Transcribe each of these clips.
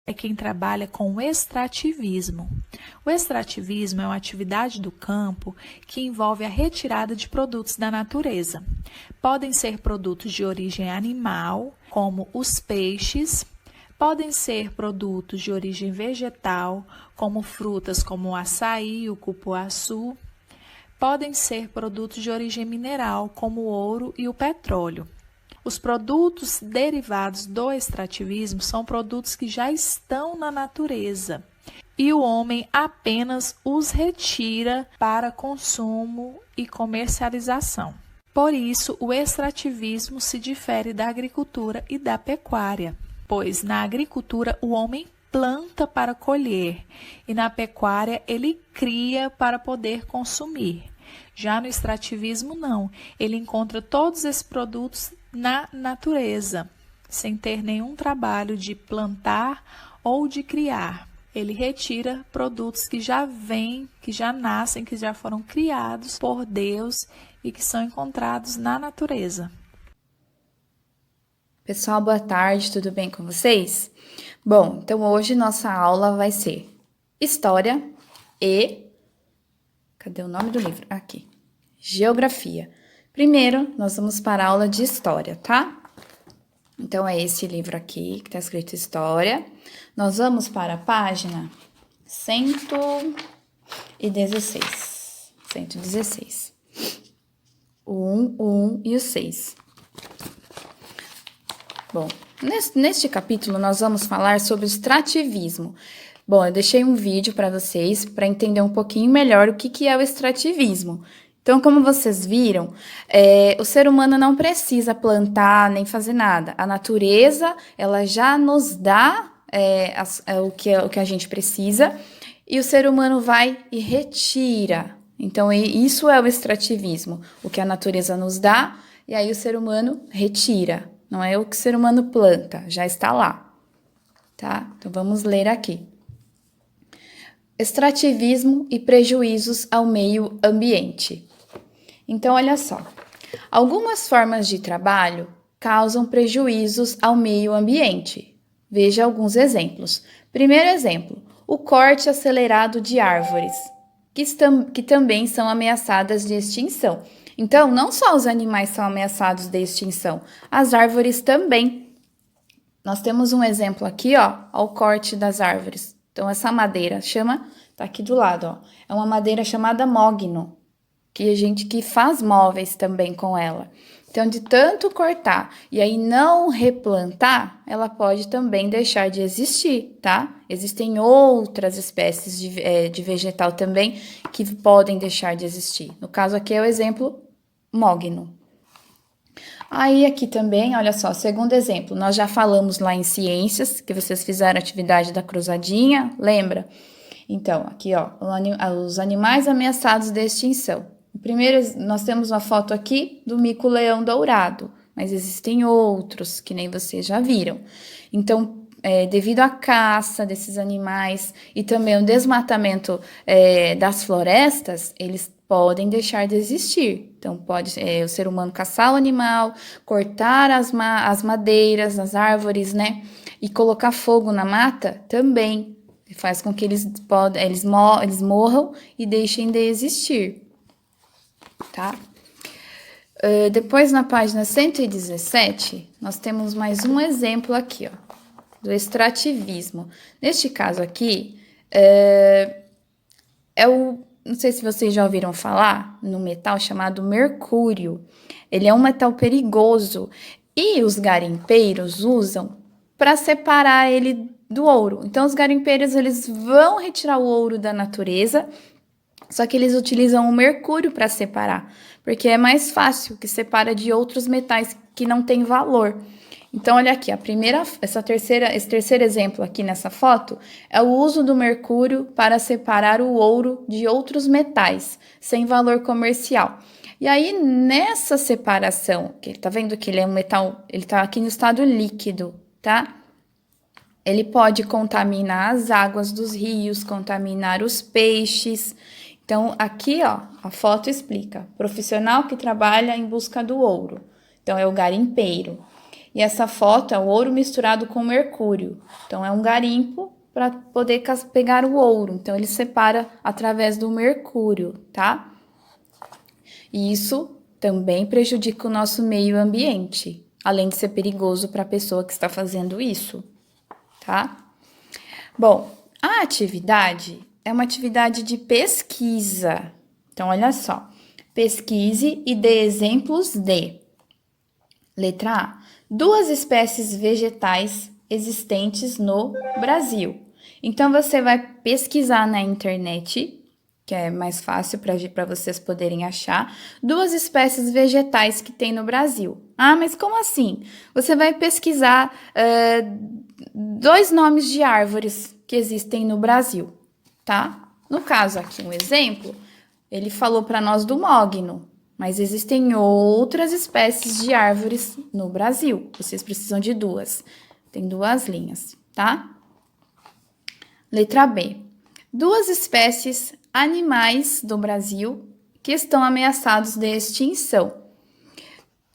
é quem trabalha com o extrativismo. O extrativismo é uma atividade do campo que envolve a retirada de produtos da natureza. Podem ser produtos de origem animal, como os peixes, podem ser produtos de origem vegetal, como frutas como o açaí, o cupuaçu, podem ser produtos de origem mineral, como o ouro e o petróleo. Os produtos derivados do extrativismo são produtos que já estão na natureza e o homem apenas os retira para consumo e comercialização. Por isso, o extrativismo se difere da agricultura e da pecuária, pois na agricultura o homem planta para colher e na pecuária ele cria para poder consumir. Já no extrativismo, não. Ele encontra todos esses produtos na natureza, sem ter nenhum trabalho de plantar ou de criar. Ele retira produtos que já vêm, que já nascem, que já foram criados por Deus e que são encontrados na natureza. Pessoal, boa tarde, tudo bem com vocês? Bom, então hoje nossa aula vai ser História e... Cadê o nome do livro? Aqui. Geografia. Primeiro, nós vamos para a aula de História, tá? Então, é esse livro aqui, que tá escrito História. Nós vamos para a página 116. 116. O 1, o 1 e o 6. Bom, neste capítulo nós vamos falar sobre o extrativismo. Bom, eu deixei um vídeo para vocês para entender um pouquinho melhor o que é o extrativismo. Então, como vocês viram, o ser humano não precisa plantar nem fazer nada. A natureza, ela já nos dá o que a gente precisa e o ser humano vai e retira. Então, isso é o extrativismo, o que a natureza nos dá e aí o ser humano retira. Não é o que o ser humano planta, já está lá, tá? Então, vamos ler aqui. Extrativismo e prejuízos ao meio ambiente. Então, olha só. Algumas formas de trabalho causam prejuízos ao meio ambiente. Veja alguns exemplos. Primeiro exemplo, o corte acelerado de árvores, que também são ameaçadas de extinção. Então, não só os animais são ameaçados de extinção, as árvores também. Nós temos um exemplo aqui, ó, o corte das árvores. Então, essa madeira tá aqui do lado, ó, é uma madeira chamada mogno, que faz móveis também com ela. Então, de tanto cortar e aí não replantar, ela pode também deixar de existir, tá? Existem outras espécies de vegetal também que podem deixar de existir. No caso aqui é o exemplo mogno. Aí aqui também, olha só, segundo exemplo, nós já falamos lá em ciências, que vocês fizeram a atividade da cruzadinha, lembra? Então, aqui, ó, os animais ameaçados de extinção. Primeiro, nós temos uma foto aqui do mico-leão dourado, mas existem outros, que nem vocês já viram. Então, devido à caça desses animais e também o desmatamento das florestas, eles podem deixar de existir. Então, pode o ser humano caçar o animal, cortar as madeiras, as árvores, né? E colocar fogo na mata também faz com que eles morram e deixem de existir. Tá? Depois, na página 117, nós temos mais um exemplo aqui, ó, do extrativismo. Neste caso aqui, não sei se vocês já ouviram falar, no metal chamado mercúrio. Ele é um metal perigoso e os garimpeiros usam para separar ele do ouro. Então, os garimpeiros, eles vão retirar o ouro da natureza, só que eles utilizam o mercúrio para separar, porque é mais fácil que separa de outros metais que não têm valor. Então, olha aqui, esse terceiro exemplo aqui nessa foto é o uso do mercúrio para separar o ouro de outros metais, sem valor comercial. E aí, nessa separação, que tá vendo que ele é um metal, ele tá aqui no estado líquido, tá? Ele pode contaminar as águas dos rios, contaminar os peixes. Então, aqui, ó, a foto explica. Profissional que trabalha em busca do ouro. Então, é o garimpeiro. E essa foto é o ouro misturado com mercúrio. Então, é um garimpo para poder pegar o ouro. Então, ele separa através do mercúrio, tá? E isso também prejudica o nosso meio ambiente, além de ser perigoso para a pessoa que está fazendo isso, tá? Bom, a atividade é uma atividade de pesquisa. Então, olha só. Pesquise e dê exemplos de. Letra A. 2 espécies vegetais existentes no Brasil. Então, você vai pesquisar na internet, que é mais fácil para vocês poderem achar, 2 espécies vegetais que tem no Brasil. Ah, mas como assim? Você vai pesquisar 2 nomes de árvores que existem no Brasil, tá? No caso aqui, um exemplo, ele falou para nós do mogno, mas existem outras espécies de árvores no Brasil. Vocês precisam de 2. Tem 2 linhas, tá? Letra B. 2 espécies animais do Brasil que estão ameaçados de extinção.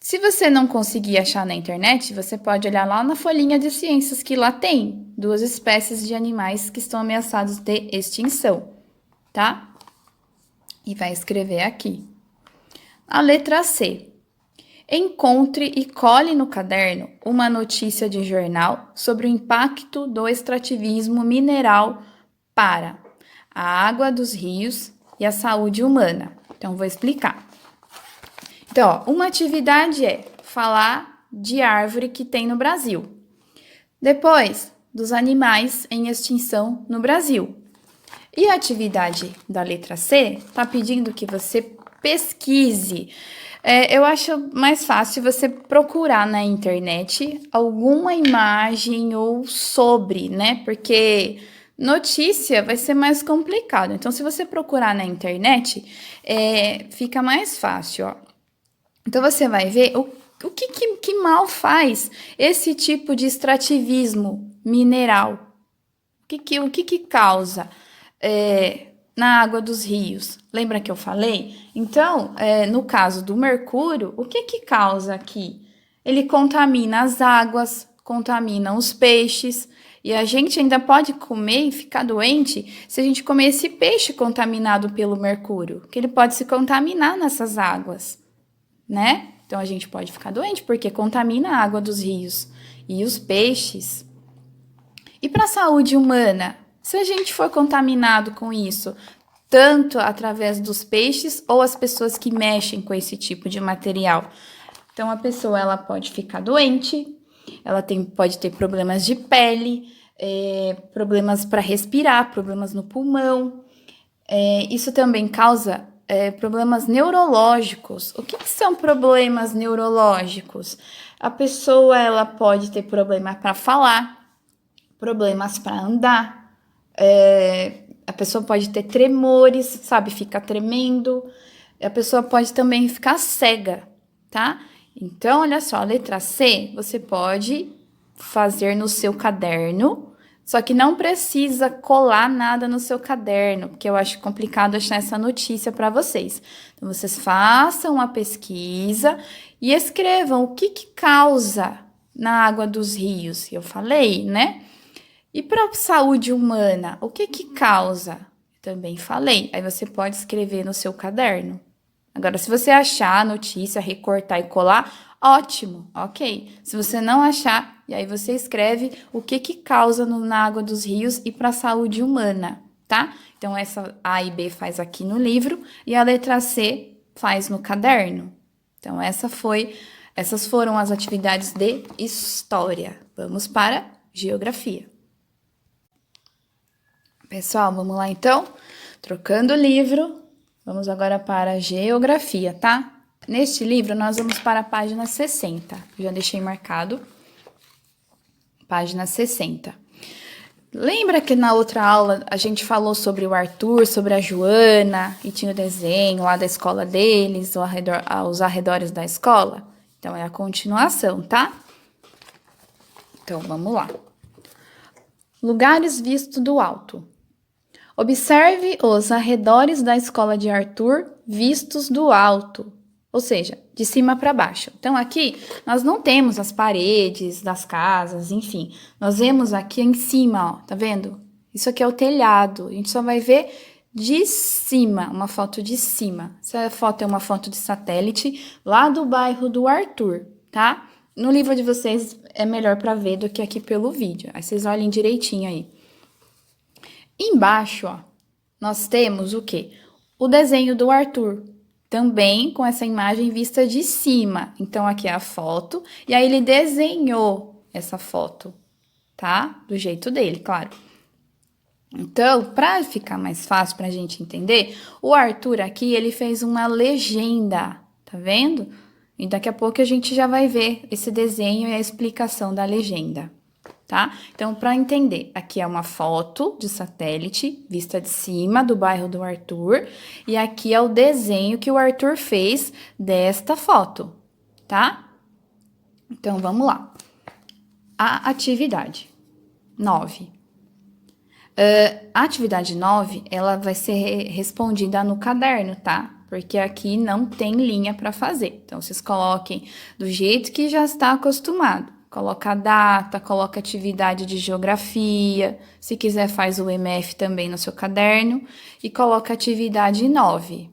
Se você não conseguir achar na internet, você pode olhar lá na folhinha de ciências que lá tem 2 espécies de animais que estão ameaçados de extinção, tá? E vai escrever aqui. A letra C. Encontre e cole no caderno uma notícia de jornal sobre o impacto do extrativismo mineral para a água dos rios e a saúde humana. Então, vou explicar. Então, ó, uma atividade é falar de árvore que tem no Brasil. Depois, dos animais em extinção no Brasil. E a atividade da letra C está pedindo que você pesquise. Eu acho mais fácil você procurar na internet alguma imagem ou sobre, né? Porque notícia vai ser mais complicado. Então, se você procurar na internet, fica mais fácil, ó. Então, você vai ver o que mal faz esse tipo de extrativismo mineral. O que causa na água dos rios? Lembra que eu falei? Então, no caso do mercúrio, o que causa aqui? Ele contamina as águas, contamina os peixes, e a gente ainda pode comer e ficar doente se a gente comer esse peixe contaminado pelo mercúrio, que ele pode se contaminar nessas águas, né? Então, a gente pode ficar doente porque contamina a água dos rios e os peixes. E para a saúde humana, se a gente for contaminado com isso, tanto através dos peixes ou as pessoas que mexem com esse tipo de material, então a pessoa ela pode ficar doente, ela pode ter problemas de pele, problemas para respirar, problemas no pulmão. Isso também causa problemas neurológicos. O que são problemas neurológicos? A pessoa ela pode ter problema para falar, problemas para andar, a pessoa pode ter tremores, sabe, fica tremendo, a pessoa pode também ficar cega, tá? Então, olha só, a letra C, você pode fazer no seu caderno, só que não precisa colar nada no seu caderno, porque eu acho complicado achar essa notícia para vocês. Então, vocês façam a pesquisa e escrevam o que causa na água dos rios. Eu falei, né? E para a saúde humana, o que causa? Também falei. Aí você pode escrever no seu caderno. Agora, se você achar a notícia, recortar e colar, ótimo, ok. Se você não achar, e aí você escreve o que causa na água dos rios e para a saúde humana, tá? Então, essa A e B faz aqui no livro e a letra C faz no caderno. Então, essas foram as atividades de história. Vamos para geografia. Pessoal, vamos lá então? Trocando o livro, vamos agora para a geografia, tá? Neste livro, nós vamos para a página 60. Já deixei marcado. Página 60. Lembra que na outra aula a gente falou sobre o Arthur, sobre a Joana, e tinha o desenho lá da escola deles, os arredores da escola? Então, é a continuação, tá? Então, vamos lá. Lugares vistos do alto. Observe os arredores da escola de Arthur vistos do alto. ou seja, de cima para baixo. Então, aqui, nós não temos as paredes das casas, enfim. Nós vemos aqui em cima, ó, tá vendo? Isso aqui é o telhado. A gente só vai ver de cima, uma foto de cima. Essa foto é uma foto de satélite lá do bairro do Arthur, tá? No livro de vocês é melhor para ver do que aqui pelo vídeo. Aí vocês olhem direitinho aí. Embaixo, ó, nós temos o quê? O desenho do Arthur, também com essa imagem vista de cima. Então, aqui é a foto, e aí ele desenhou essa foto, tá? Do jeito dele, claro. Então, para ficar mais fácil para a gente entender, o Arthur aqui, ele fez uma legenda, tá vendo? E daqui a pouco a gente já vai ver esse desenho e a explicação da legenda, tá? Então, para entender, aqui é uma foto de satélite vista de cima do bairro do Arthur, e aqui é o desenho que o Arthur fez desta foto, tá? Então, vamos lá. A atividade 9. A atividade 9, ela vai ser respondida no caderno, tá? Porque aqui não tem linha para fazer. Então, vocês coloquem do jeito que já está acostumado. Coloca a data, coloca atividade de geografia. Se quiser, faz o MF também no seu caderno. E coloca a atividade 9.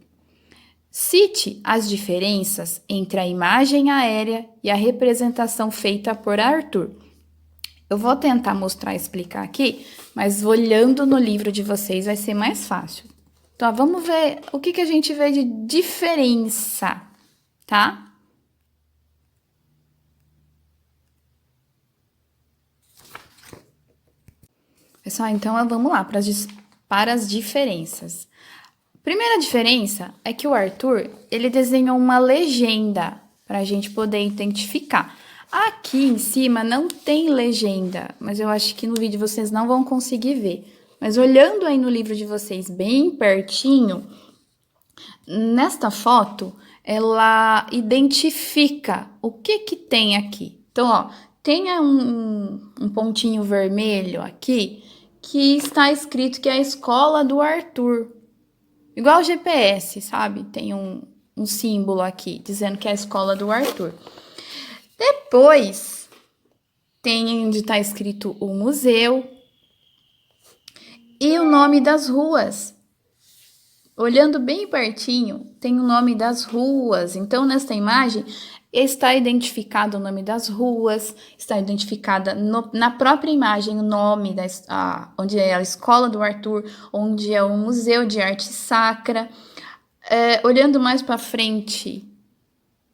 Cite as diferenças entre a imagem aérea e a representação feita por Arthur. Eu vou tentar mostrar e explicar aqui, mas olhando no livro de vocês vai ser mais fácil. Então, vamos ver o que a gente vê de diferença, tá? Pessoal, então vamos lá para as diferenças. Primeira diferença é que o Arthur, ele desenhou uma legenda para a gente poder identificar. Aqui em cima não tem legenda, mas eu acho que no vídeo vocês não vão conseguir ver. Mas olhando aí no livro de vocês bem pertinho, nesta foto, ela identifica o que tem aqui. Então, ó, tem um pontinho vermelho aqui que está escrito que é a escola do Arthur. Igual o GPS, sabe? Tem um símbolo aqui dizendo que é a escola do Arthur. Depois, tem onde está escrito o museu e o nome das ruas. Olhando bem pertinho, tem o nome das ruas. Então, nesta imagem, está identificado o nome das ruas, está identificada na própria imagem o nome, onde é a escola do Arthur, onde é o Museu de Arte Sacra. Olhando mais para frente,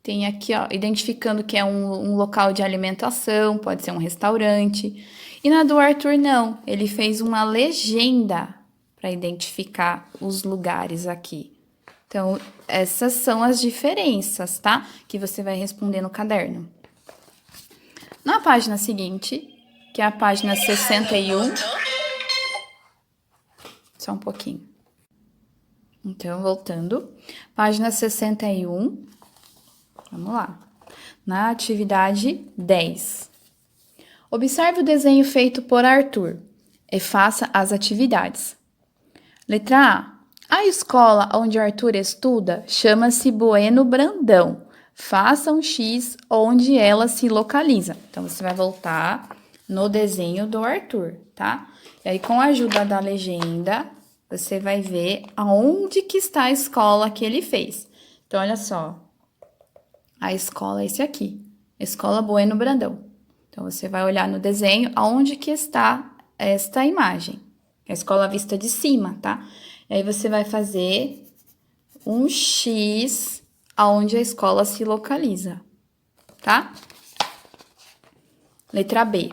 tem aqui, ó, identificando que é um local de alimentação, pode ser um restaurante. E na do Arthur, não. Ele fez uma legenda para identificar os lugares aqui. Então, essas são as diferenças, tá? Que você vai responder no caderno. Na página seguinte, que é a página 61... Só um pouquinho. Então, voltando. Página 61... Vamos lá. Na atividade 10. Observe o desenho feito por Arthur e faça as atividades. Letra A. A escola onde Arthur estuda chama-se Bueno Brandão. Faça um X onde ela se localiza. Então, você vai voltar no desenho do Arthur, tá? E aí, com a ajuda da legenda, você vai ver aonde que está a escola que ele fez. Então, olha só. A escola é esse aqui, Escola Bueno Brandão. Então, você vai olhar no desenho aonde que está esta imagem. A escola vista de cima, tá? E aí, você vai fazer um X aonde a escola se localiza, tá? Letra B.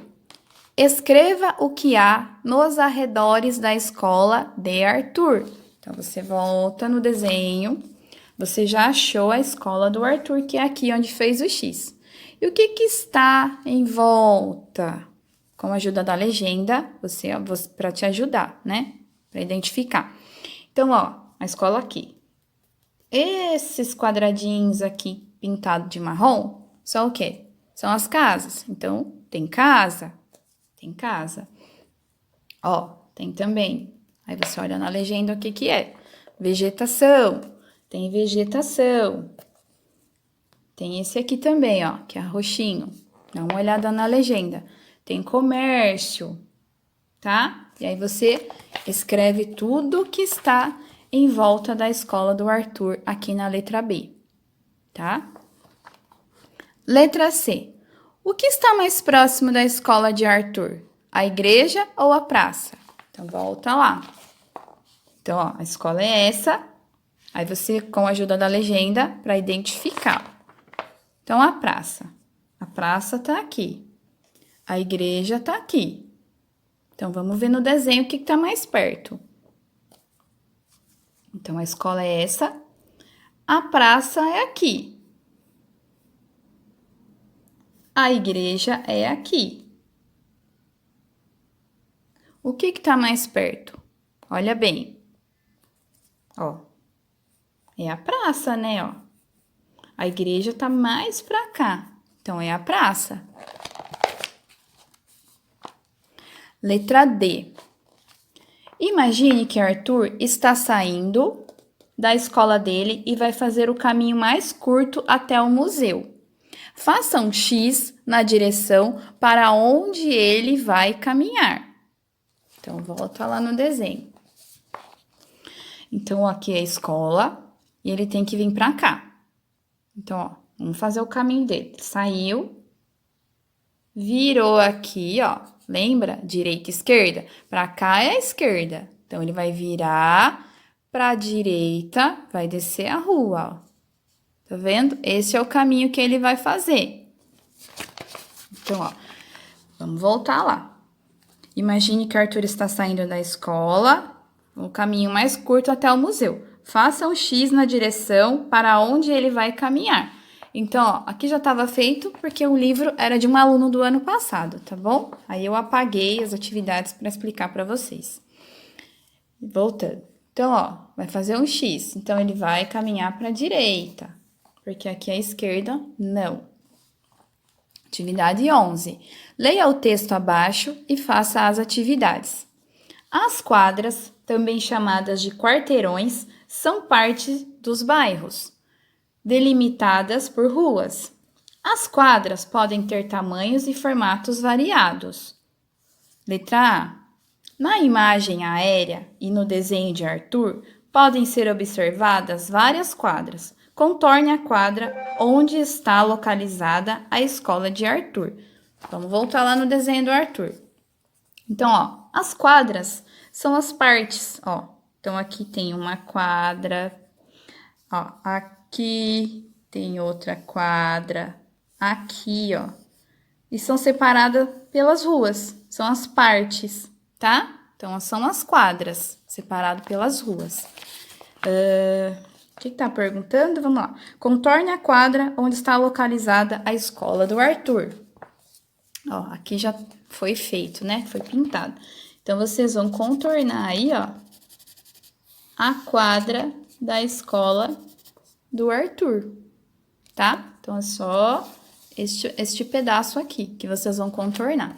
Escreva o que há nos arredores da escola de Arthur. Então, você volta no desenho. Você já achou a escola do Arthur, que é aqui onde fez o X. E o que está em volta? Com a ajuda da legenda, para te ajudar, né? Para identificar. Então, ó, a escola aqui. Esses quadradinhos aqui pintados de marrom são o quê? São as casas. Então, tem casa. Tem casa. Ó, tem também. Aí você olha na legenda o que é. Vegetação. Tem vegetação. Tem esse aqui também, ó, que é roxinho. Dá uma olhada na legenda. Tem comércio, tá? E aí você escreve tudo que está em volta da escola do Arthur aqui na letra B, tá? Letra C. O que está mais próximo da escola de Arthur? A igreja ou a praça? Então, volta lá. Então, ó, a escola é essa. Aí você, com a ajuda da legenda, para identificar. Então, a praça. A praça tá aqui. A igreja tá aqui. Então, vamos ver no desenho o que tá mais perto. Então, a escola é essa. A praça é aqui. A igreja é aqui. O que tá mais perto? Olha bem. Ó. É a praça, né, ó. A igreja tá mais pra cá. Então, é a praça. Letra D. Imagine que Arthur está saindo da escola dele e vai fazer o caminho mais curto até o museu. Faça um X na direção para onde ele vai caminhar. Então, volta lá no desenho. Então, aqui é a escola e ele tem que vir para cá. Então, ó, vamos fazer o caminho dele. Saiu, virou aqui, ó. Lembra? Direita e esquerda. Para cá é a esquerda. Então, ele vai virar para a direita, vai descer a rua, ó. Tá vendo? Esse é o caminho que ele vai fazer. Então, ó, vamos voltar lá. Imagine que Arthur está saindo da escola, o caminho mais curto até o museu. Faça um X na direção para onde ele vai caminhar. Então, ó, aqui já estava feito porque o livro era de um aluno do ano passado, tá bom? Aí eu apaguei as atividades para explicar para vocês. Voltando. Então, ó, vai fazer um X. Então, ele vai caminhar para a direita, porque aqui à esquerda, não. Atividade 11. Leia o texto abaixo e faça as atividades. As quadras, também chamadas de quarteirões, são parte dos bairros, delimitadas por ruas. As quadras podem ter tamanhos e formatos variados. Letra A. Na imagem aérea e no desenho de Arthur, podem ser observadas várias quadras. Contorne a quadra onde está localizada a escola de Arthur. Vamos voltar lá no desenho do Arthur. Então, ó, as quadras são as partes, ó. Então, aqui tem uma quadra, ó, aqui tem outra quadra, aqui, ó. E são separadas pelas ruas, são as partes, tá? Então, são as quadras, separado pelas ruas. O que tá perguntando? Vamos lá. Contorne a quadra onde está localizada a escola do Arthur. Ó, aqui já foi feito, né? Foi pintado. Então, vocês vão contornar aí, ó, a quadra da escola do Arthur, tá? Então, é só este pedaço aqui que vocês vão contornar.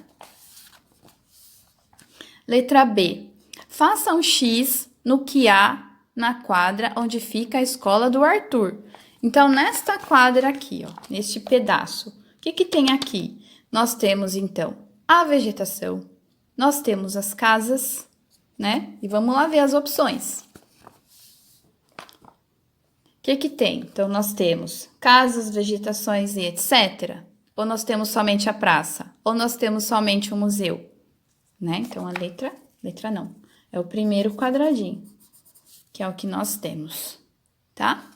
Letra B. Faça um X no que há na quadra onde fica a escola do Arthur. Então, nesta quadra aqui, ó, neste pedaço, o que tem aqui? Nós temos, então, a vegetação, nós temos as casas, né? E vamos lá ver as opções. O que tem? Então, nós temos casas, vegetações e etc. Ou nós temos somente a praça? Ou nós temos somente o museu? Né? Então, a letra não. É o primeiro quadradinho, que é o que nós temos, tá?